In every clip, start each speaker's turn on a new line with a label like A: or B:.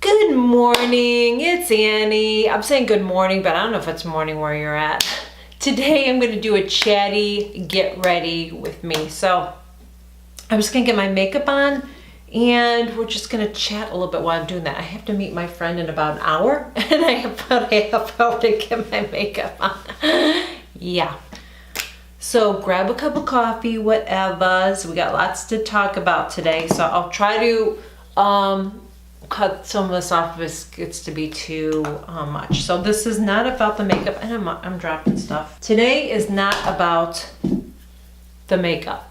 A: Good morning, it's Annie. I'm saying good morning, but I don't know if it's morning where you're at. Today I'm gonna do a chatty get ready with me. So I'm just gonna get my makeup on and we're just gonna chat a little bit while I'm doing that. I have to meet my friend in about an hour and I have about a half hour to get my makeup on. Yeah. So grab a cup of coffee, whatever. So we got lots to talk about today. So I'll try to cut some of this off if it gets to be too much. So this is not about the makeup, and I'm dropping stuff. Today is not about the makeup,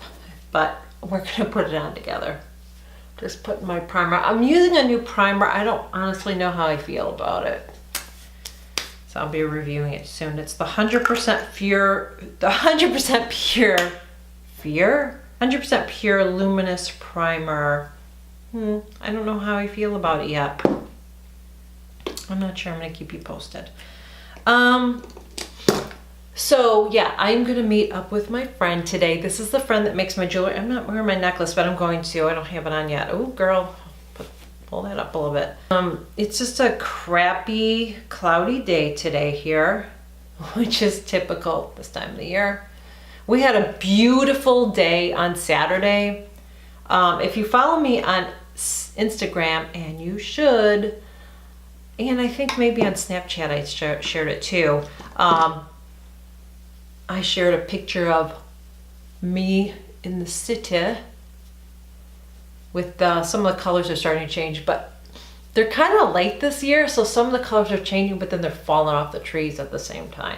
A: but we're gonna put it on together. Just putting my primer. I'm using a new primer. I don't honestly know how I feel about it. So I'll be reviewing it soon. It's the 100% pure, 100% pure luminous primer. I don't know how I feel about it yet. I'm not sure. I'm gonna keep you posted. So yeah, I'm gonna meet up with my friend today. This is the friend that makes my jewelry. I'm not wearing my necklace, but I'm going to. I don't have it on yet. Oh girl, pull that up a little bit. It's just a crappy, cloudy day today here, which is typical this time of the year. We had a beautiful day on Saturday. If you follow me on Instagram, and you should, and I think maybe on Snapchat I shared it too. I shared a picture of me in the city with some of the colors are starting to change, but they're kind of late this year, so some of the colors are changing, but then they're falling off the trees at the same time.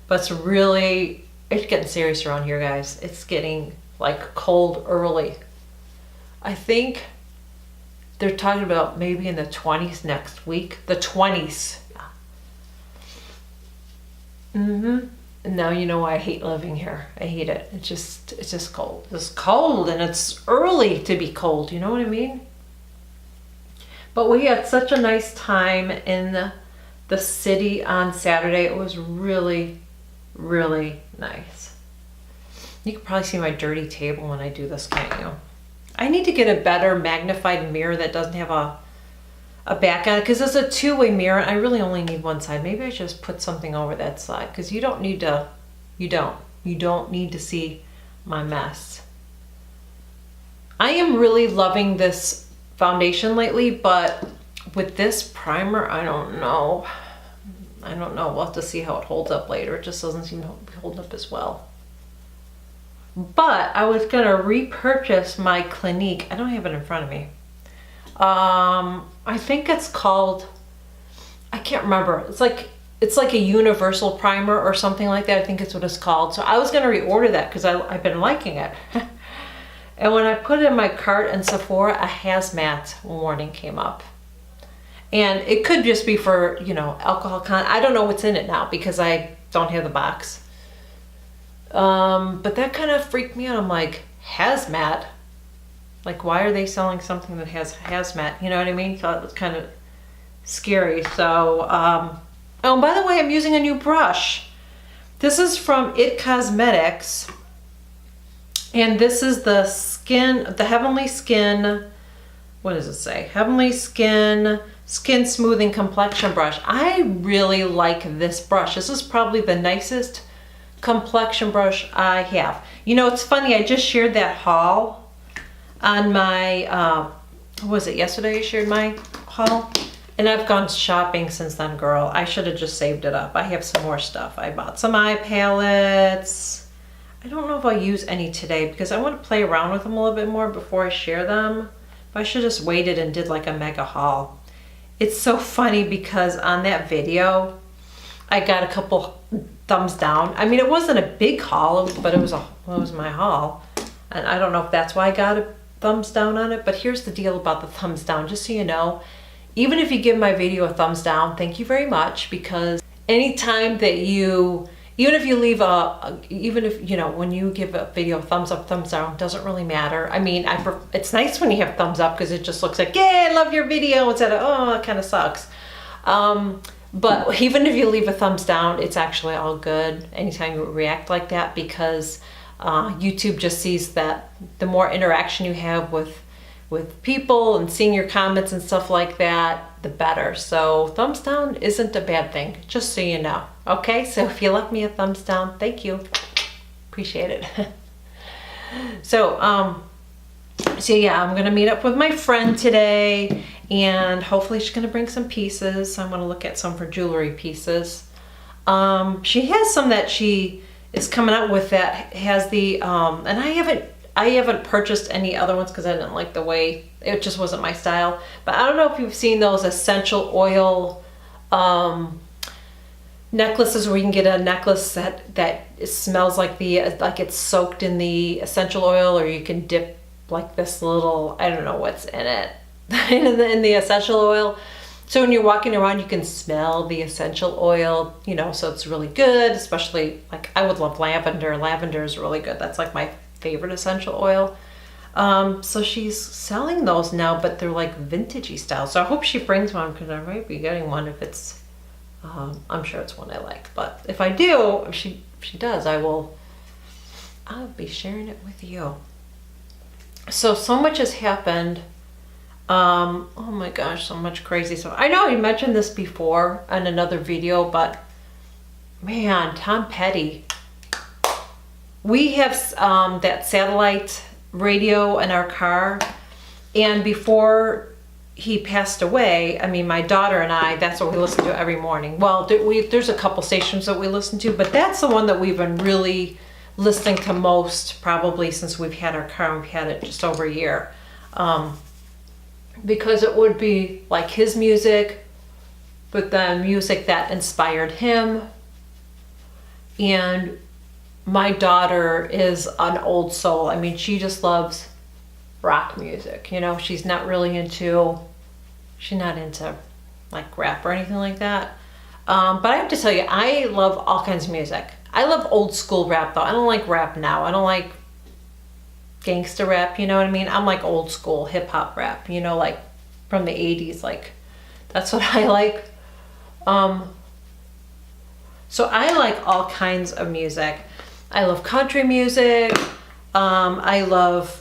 A: But it's getting serious around here, guys. It's getting like cold early. I think they're talking about maybe in the 20s next week. The 20s. And now you know why I hate living here. I hate it. It's just cold. It's cold and it's early to be cold. You know what I mean? But we had such a nice time in the city on Saturday. It was really, really nice. You can probably see my dirty table when I do this, can't you? I need to get a better magnified mirror that doesn't have a back on it, because it's a two-way mirror and I really only need one side. Maybe I should just put something over that side, because you don't need to see my mess. I am really loving this foundation lately, but with this primer, I don't know. We'll have to see how it holds up later. It just doesn't seem to be holding up as well. But I was gonna repurchase my Clinique. I don't have it in front of me. I think it's called, I can't remember. It's like a universal primer or something like that. I think it's what it's called. So I was gonna reorder that because I've been liking it. And when I put it in my cart in Sephora, a hazmat warning came up. And it could just be for, alcohol content. I don't know what's in it now because I don't have the box. But that kind of freaked me out. I'm like, hazmat? Like, why are they selling something that has hazmat? You know what I mean? So it was kind of scary. So, oh, by the way, I'm using a new brush. This is from It Cosmetics. And this is the Heavenly Skin, what does it say? Heavenly Skin Smoothing Complexion Brush. I really like this brush. This is probably the nicest complexion brush I have. It's funny, I just shared that haul on my, was it yesterday I shared my haul? And I've gone shopping since then, girl. I should have just saved it up. I have some more stuff. I bought some eye palettes. I don't know if I'll use any today because I want to play around with them a little bit more before I share them. But I should have just waited and did like a mega haul. It's so funny because on that video, I got a couple thumbs down. I mean, it wasn't a big haul, but it was my haul. And I don't know if that's why I got a thumbs down on it, but here's the deal about the thumbs down, just so you know. Even if you give my video a thumbs down, thank you very much, because anytime that even if you leave when you give a video a thumbs up, thumbs down, doesn't really matter. I mean, it's nice when you have thumbs up because it just looks like, yay, I love your video, instead of, oh, it kind of sucks. But even if you leave a thumbs down, it's actually all good anytime you react like that, because YouTube just sees that the more interaction you have with with people and seeing your comments and stuff like that, the better. So thumbs down isn't a bad thing, just so you know. Okay, so if you left me a thumbs down, thank you. Appreciate it. So yeah, I'm gonna meet up with my friend today, and hopefully she's gonna bring some pieces. So I'm gonna look at some for jewelry pieces. She has some that she is coming out with that has the and I haven't purchased any other ones because I didn't like the way, it just wasn't my style. But I don't know if you've seen those essential oil necklaces where you can get a necklace that smells like it's soaked in the essential oil, or you can dip like this little, I don't know what's in it, in the essential oil. So when you're walking around, you can smell the essential oil, you know, so it's really good, especially like I would love lavender. Lavender is really good. That's like my favorite essential oil. So she's selling those now, but they're like vintagey style. So I hope she brings one, because I might be getting one if it's, I'm sure it's one I like. But if I do, if she does, I'll be sharing it with you. So much has happened. Oh my gosh, so much crazy. So I know I mentioned this before in another video, but man, Tom Petty. We have that satellite radio in our car, and before he passed away, I mean, my daughter and I, that's what we listen to every morning. Well, there's a couple stations that we listen to, but that's the one that we've been really listening to most, probably since we've had our car. We've had it just over a year. Because it would be like his music, but then music that inspired him. And my daughter is an old soul. I mean, she just loves rock music. You know, she's not into like rap or anything like that. But I have to tell you, I love all kinds of music. I love old school rap though. I don't like rap now. I don't like gangster rap, you know what I mean? I'm like old school hip hop rap, you know, like from the 80s, like that's what I like. So I like all kinds of music. I love country music. I love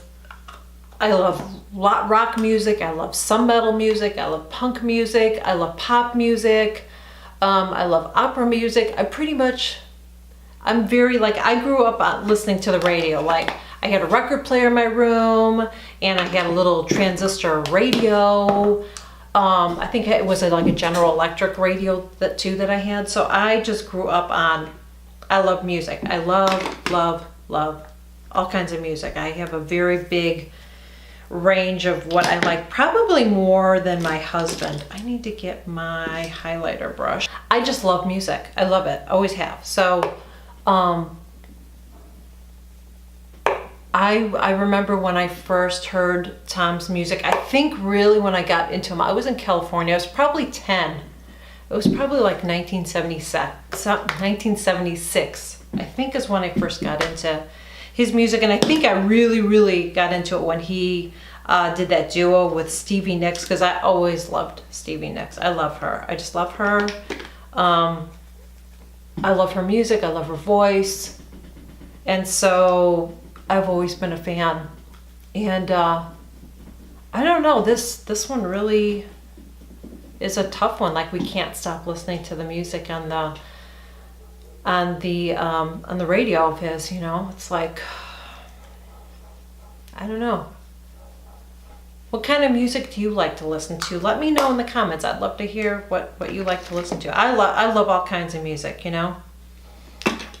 A: rock music. I love some metal music. I love punk music. I love pop music. I love opera music. I'm very like, I grew up listening to the radio. Like I had a record player in my room, and I had a little transistor radio. I think it was like a General Electric radio that I had. So I just grew up I love music. I love all kinds of music. I have a very big range of what I like, probably more than my husband. I need to get my highlighter brush. I just love music. I love it. Always have. So I remember when I first heard Tom's music, I think really when I got into him, I was in California. I was probably 10. It was probably like 1976, I think, is when I first got into his music. And I think I really got into it when he did that duo with Stevie Nicks, because I always loved Stevie Nicks. I love her. I just love her. I love her music. I love her voice. And so I've always been a fan. And I don't know, this one really is a tough one. Like, we can't stop listening to the music on the radio of his, you know. It's like, I don't know. What kind of music do you like to listen to? Let me know in the comments. I'd love to hear what you like to listen to. I love all kinds of music, you know.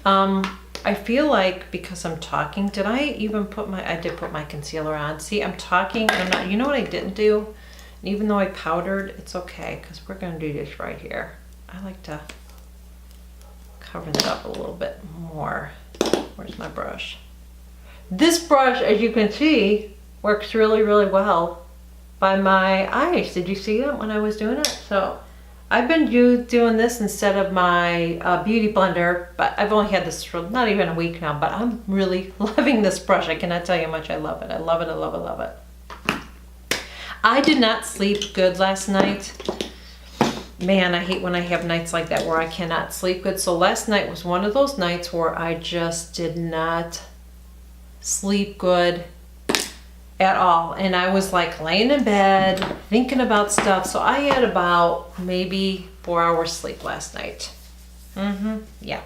A: I feel like because I'm talking, I did put my concealer on. See, I'm talking, I'm not, you know what I didn't do? And even though I powdered, it's okay, because we're gonna do this right here. I like to cover that up a little bit more. Where's my brush? This brush, as you can see, works really well by my eyes. Did you see that when I was doing it? So I've been doing this instead of my beauty blender, but I've only had this for not even a week now, but I'm really loving this brush. I cannot tell you how much I love it. I love it, I love it, love it. I did not sleep good last night. Man, I hate when I have nights like that where I cannot sleep good. So last night was one of those nights where I just did not sleep good at all. And I was like laying in bed thinking about stuff. So I had about maybe 4 hours sleep last night. Yeah.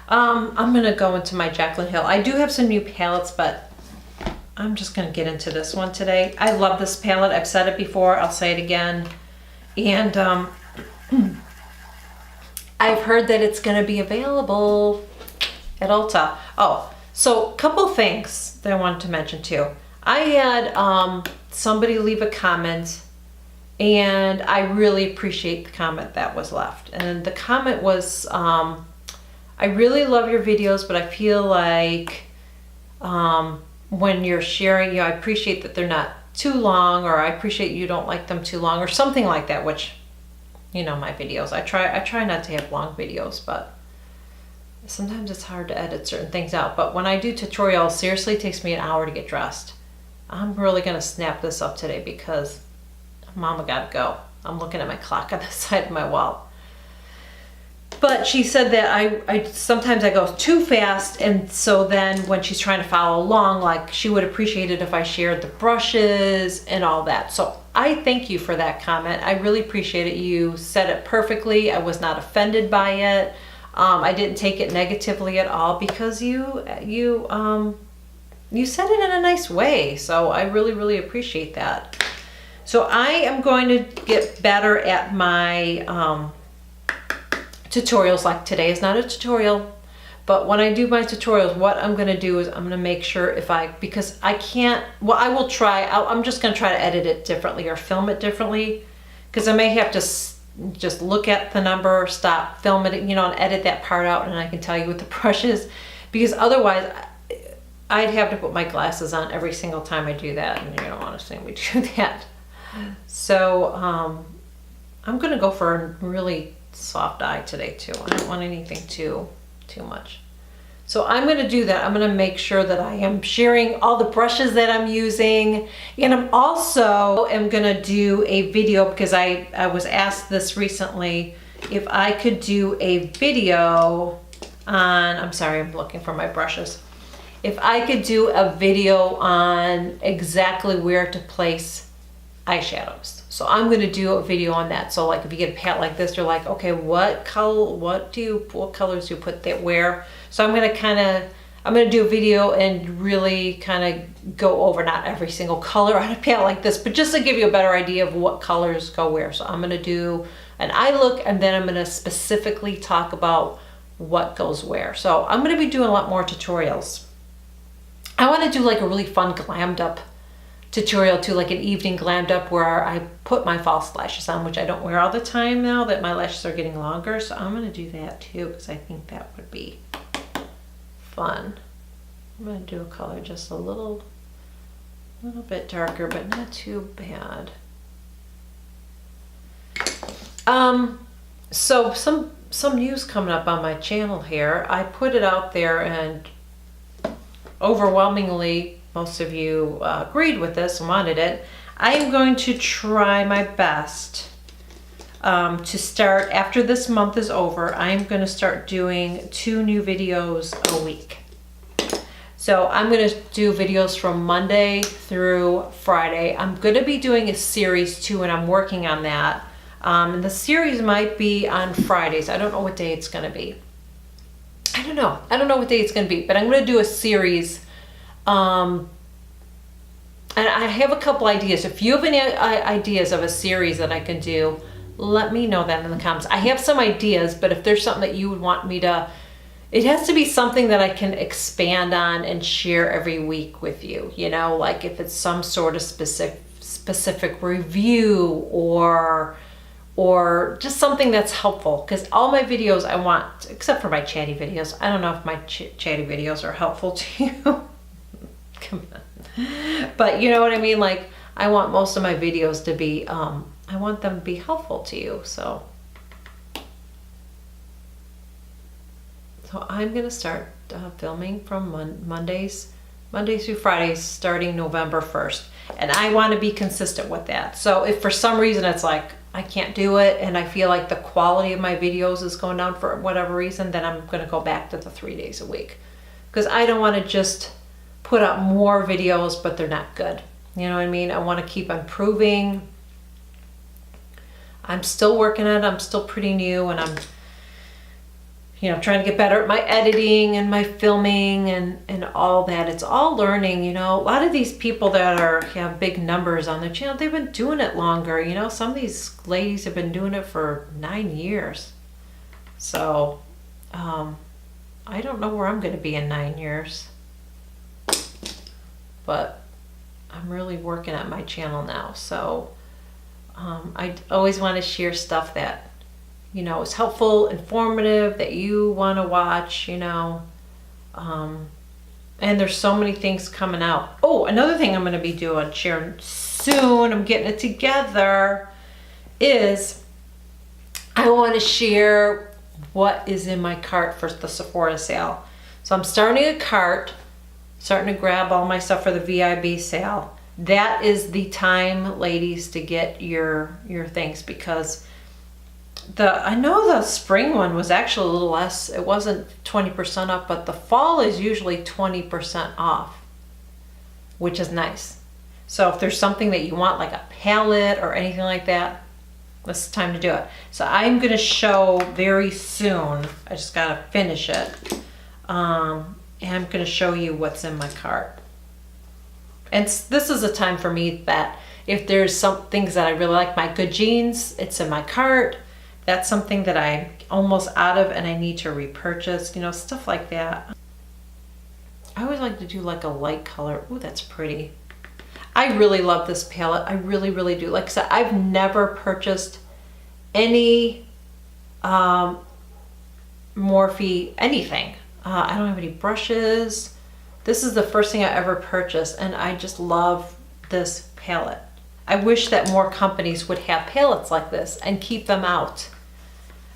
A: I'm gonna go into my Jaclyn Hill. I do have some new palettes, but I'm just gonna get into this one today. I love this palette. I've said it before, I'll say it again. And I've heard that it's gonna be available at Ulta. Oh, so a couple things that I wanted to mention too. I had somebody leave a comment, and I really appreciate the comment that was left. And the comment was, I really love your videos, but I feel like when you're sharing, I appreciate that they're not too long, or I appreciate you don't like them too long, or something like that, which, my videos, I try not to have long videos, but sometimes it's hard to edit certain things out. But when I do tutorials, seriously, it takes me an hour to get dressed. I'm really gonna snap this up today because Mama gotta go. I'm looking at my clock on the side of my wall. But she said that I sometimes I go too fast, and so then when she's trying to follow along, like, she would appreciate it if I shared the brushes and all that. So I thank you for that comment. I really appreciate it. You said it perfectly. I was not offended by it. I didn't take it negatively at all because you said it in a nice way. So I really, really appreciate that. So I am going to get better at my tutorials. Like today is not a tutorial, but when I do my tutorials, what I'm going to do is I'm going to make sure because I can't, well, I will try, I'm just going to try to edit it differently or film it differently, because I may have to just look at the number, stop, film it, and edit that part out, and I can tell you with the brushes, because otherwise I'd have to put my glasses on every single time I do that, and you don't want to see me do that. So I'm gonna go for a really soft eye today too. I don't want anything too much. So I'm gonna do that. I'm gonna make sure that I am sharing all the brushes that I'm using, and I'm also gonna do a video, because I was asked this recently, if I could do a video on, I'm sorry, I'm looking for my brushes. If I could do a video on exactly where to place eyeshadows. So I'm going to do a video on that. So like if you get a palette like this, you're like, okay, what colors do you put that where? So I'm going to do a video and really kind of go over, not every single color on a palette like this, but just to give you a better idea of what colors go where. So I'm going to do an eye look, and then I'm going to specifically talk about what goes where. So I'm going to be doing a lot more tutorials. I want to do like a really fun glammed up tutorial too, like an evening glammed up where I put my false lashes on, which I don't wear all the time now that my lashes are getting longer. So I'm going to do that too, because I think that would be fun. I'm going to do a color just a little bit darker, but not too bad. So some news coming up on my channel here. I put it out there, and overwhelmingly most of you agreed with this and wanted it. I am going to try my best to start, after this month is over, I'm going to start doing 2 new videos a week. So I'm going to do videos from Monday through Friday. I'm going to be doing a series too, and I'm working on that. And the series might be on Fridays. I don't know what day it's going to be. I don't know what day it's going to be, but I'm going to do a series. And I have a couple ideas. If you have any ideas of a series that I can do, let me know that in the comments. I have some ideas, but if there's something that you would want me to, it has to be something that I can expand on and share every week with you. Like if it's some sort of specific review or just something that's helpful, because all my videos I want, except for my chatty videos, I don't know if my chatty videos are helpful to you. Come on. But you know what I mean? Like, I want most of my videos to be, I want them to be helpful to you. So I'm going to start filming from Mondays through Fridays starting November 1st. And I want to be consistent with that. So if for some reason it's like, I can't do it, and I feel like the quality of my videos is going down for whatever reason, then I'm going to go back to the 3 days a week. Because I don't want to just put up more videos, but they're not good. You know what I mean? I want to keep improving. I'm still working on it. I'm still pretty new, and I'm, you know, trying to get better at my editing and my filming and all that. It's all learning, you know. A lot of these people that have big numbers on their channel, they've been doing it longer. You know, some of these ladies have been doing it for 9 years. So, I don't know where I'm going to be in 9 years. But I'm really working at my channel now. So, I always want to share stuff that, you know, is helpful, informative, that you want to watch, you know. And there's so many things coming out. Oh, another thing I'm going to be sharing soon, I'm getting it together, is I want to share what is in my cart for the Sephora sale. So I'm starting a cart, starting to grab all my stuff for the VIB sale. That is the time, ladies, to get your things, because I know the spring one was actually a little less. It wasn't 20% off, but the fall is usually 20% off, which is nice. So if there's something that you want, like a palette or anything like that, this is the time to do it. So I'm going to show very soon. I just got to finish it. And I'm going to show you what's in my cart. And this is a time for me that if there's some things that I really like, my good jeans, it's in my cart. That's something that I'm almost out of and I need to repurchase, you know, stuff like that. I always like to do like a light color. Ooh, that's pretty. I really love this palette. I really, really do. Like I said, I've never purchased any Morphe anything. I don't have any brushes. This is the first thing I ever purchased, and I just love this palette. I wish that more companies would have palettes like this and keep them out.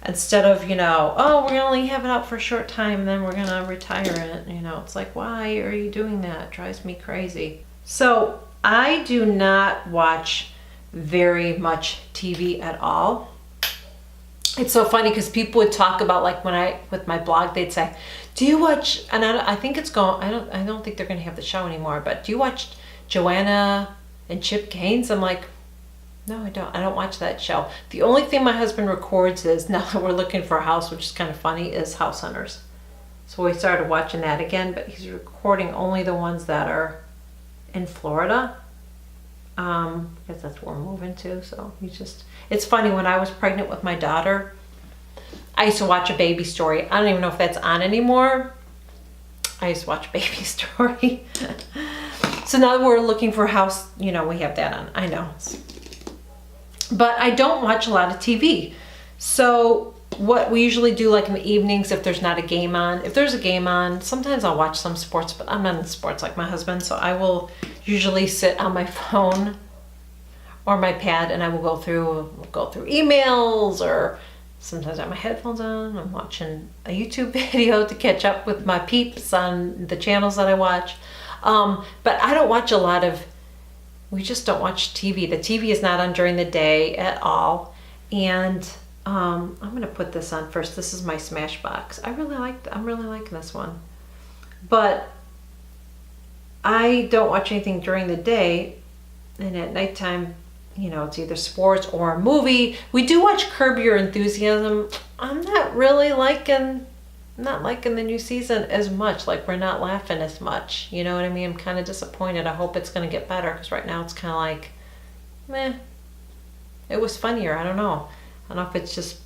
A: Instead of, you know, oh, we're gonna only have it out for a short time, then we're gonna retire it. You know, it's like, why are you doing that? It drives me crazy. So I do not watch very much TV at all. It's so funny because people would talk about, like, with my blog, they'd say, do you watch, and I think it's gone, I don't think they're gonna have the show anymore, but do you watch Joanna and Chip Gaines? I'm like, no, I don't watch that show. The only thing my husband records is, now that we're looking for a house, which is kind of funny, is House Hunters. So we started watching that again, but he's recording only the ones that are in Florida. Because that's where we're moving to. So it's funny, when I was pregnant with my daughter, I used to watch A Baby Story. I don't even know if that's on anymore. I used to watch Baby Story. So now that we're looking for a house, you know, we have that on. I know. But I don't watch a lot of TV. So what we usually do, like in the evenings, if there's not a game on, if there's a game on, sometimes I'll watch some sports, but I'm not in sports like my husband. So I will usually sit on my phone or my pad, and I will go through emails, or sometimes I have my headphones on. I'm watching a YouTube video to catch up with my peeps on the channels that I watch. But I don't watch a lot of, we just don't watch TV. The TV is not on during the day at all. And I'm going to put this on first. This is my Smashbox. I'm really liking this one. But I don't watch anything during the day, and at nighttime, you know, it's either sports or a movie. We do watch Curb Your Enthusiasm. I'm not liking the new season as much. Like, we're not laughing as much. You know what I mean? I'm kind of disappointed. I hope it's going to get better, because right now it's kind of like, meh. It was funnier. I don't know. I don't know if it's just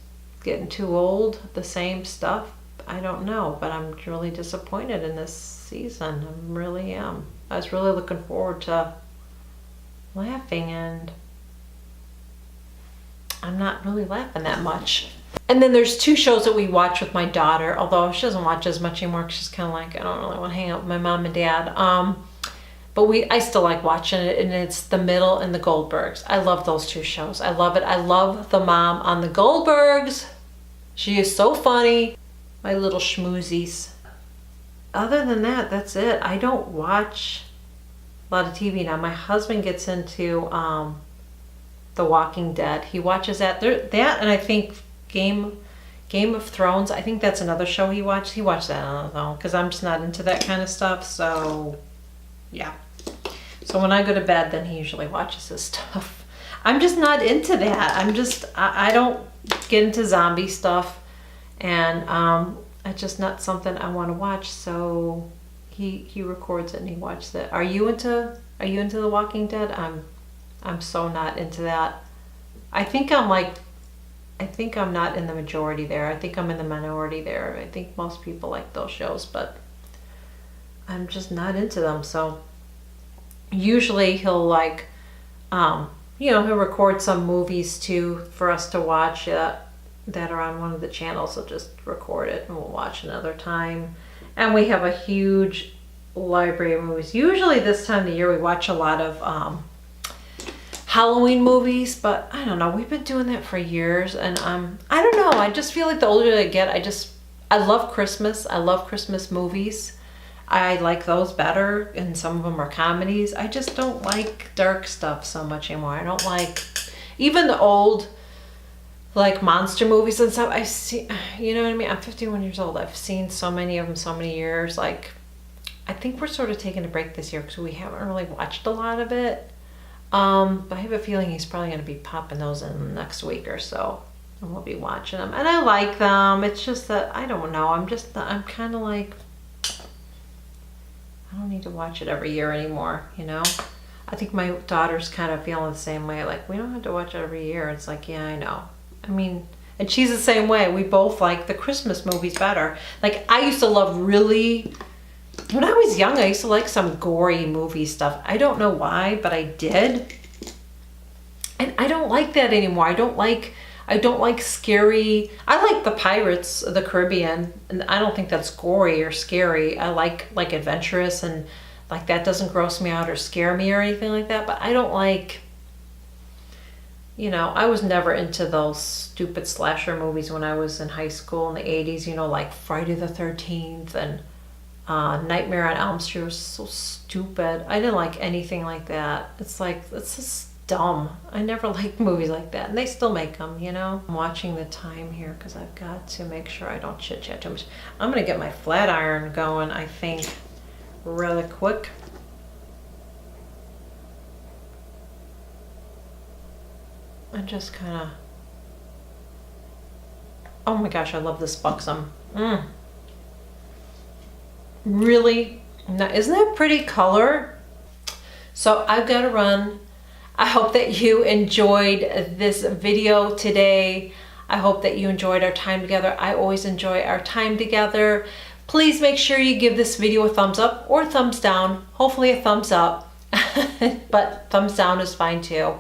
A: getting too old, the same stuff. I don't know, but I'm really disappointed in this season. I really am. I was really looking forward to laughing, and I'm not really laughing that much. And then there's two shows that we watch with my daughter, although she doesn't watch as much anymore, because she's kind of like, I don't really want to hang out with my mom and dad. But I still like watching it, and it's The Middle and The Goldbergs. I love those two shows. I love it. I love the mom on The Goldbergs. She is so funny. My little schmoozies. Other than that, that's it. I don't watch a lot of TV now. My husband gets into The Walking Dead. He watches that. That, and I think Game of Thrones. I think that's another show he watched. He watched that on his own, because I'm just not into that kind of stuff. So, yeah. So when I go to bed, then he usually watches this stuff. I'm just not into that. I don't get into zombie stuff, and it's just not something I want to watch. So he records it and he watches it. Are you into The Walking Dead? I'm so not into that. I think I'm not in the majority there. I think I'm in the minority there. I think most people like those shows, but I'm just not into them. So usually he'll he'll record some movies too for us to watch that are on one of the channels. He'll just record it and we'll watch another time. And we have a huge library of movies. Usually this time of the year we watch a lot of Halloween movies, but I don't know, we've been doing that for years, and I don't know, I just feel like the older I get, I love Christmas. I love Christmas movies. I like those better, and some of them are comedies. I just don't like dark stuff so much anymore. I don't like even the old like monster movies and stuff. I've seen, you know what I mean? I'm 51 years old. I've seen so many of them so many years. Like, I think we're sort of taking a break this year because we haven't really watched a lot of it. But I have a feeling he's probably going to be popping those in the next week or so, and we'll be watching them. And I like them. It's just that, I don't know, I'm kind of like, I don't need to watch it every year anymore, you know? I think my daughter's kind of feeling the same way. Like, we don't have to watch it every year. It's like, yeah, I know. I mean, and she's the same way. We both like the Christmas movies better. Like, I used to love when I was young, I used to like some gory movie stuff. I don't know why, but I did. And I don't like that anymore. I don't like scary. I like the Pirates of the Caribbean, and I don't think that's gory or scary. I like adventurous, and like that doesn't gross me out or scare me or anything like that. But I don't like, you know, I was never into those stupid slasher movies when I was in high school in the 80s, you know, like Friday the 13th and Nightmare on Elm Street was so stupid. I didn't like anything like that. It's like, it's just dumb. I never liked movies like that, and they still make them, you know. I'm watching the time here because I've got to make sure I don't chit chat too much. I'm gonna get my flat iron going, I think, really quick. And just kind of, oh my gosh, I love this buxom. Really, now, isn't that a pretty color? So I've got to run. I hope that you enjoyed this video today. I hope that you enjoyed our time together. I always enjoy our time together. Please make sure you give this video a thumbs up or thumbs down. Hopefully a thumbs up, but thumbs down is fine too.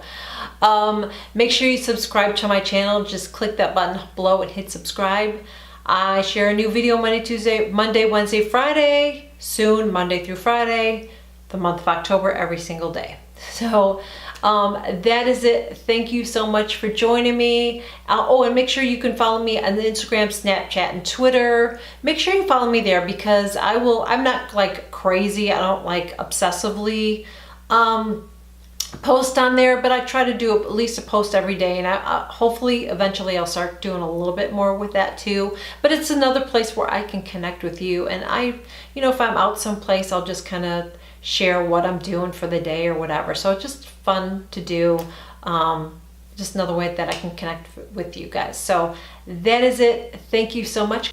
A: Make sure you subscribe to my channel. Just click that button below and hit subscribe. I share a new video Monday, Wednesday, Friday, soon Monday through Friday, the month of October, every single day. So that is it. Thank you so much for joining me. And make sure you can follow me on the Instagram, Snapchat, and Twitter. Make sure you follow me there because I'm not like crazy. I don't like obsessively post on there, but I try to do at least a post every day, and hopefully eventually I'll start doing a little bit more with that too. But it's another place where I can connect with you, and if I'm out someplace, I'll just kind of share what I'm doing for the day or whatever. So it's just fun to do, just another way that I can connect with you guys. So that is it. Thank you so much.